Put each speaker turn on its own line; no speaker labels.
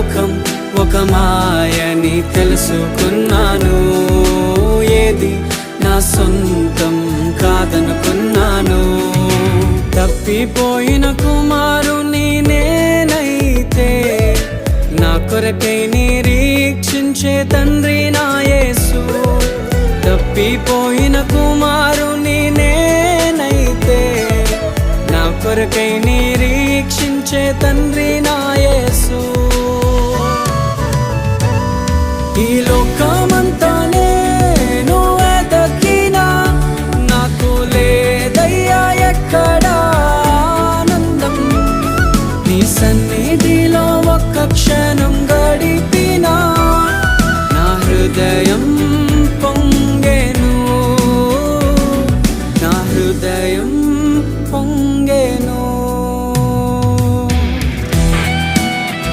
లోకం ఒక మాయని తెలుసుకున్నాను. ఏది నా సొంతం కాదనుకున్నాను. తప్పిపోయిన కుమారుని నేనైతే నా కొరకై నిరీక్షించే తండ్రి నా యేసు. తప్పిపోయిన కుమారుని నేనైతే నా కొరకై నిరీక్షించే తండ్రి నా యేసు. ఈ లోకమంతా నేను వెతకినా నాకు లేదయ్యా ఎక్కడా ఆనందం. నీ సన్నిధిలో ఒక్క క్షణం గడిపినా నా హృదయ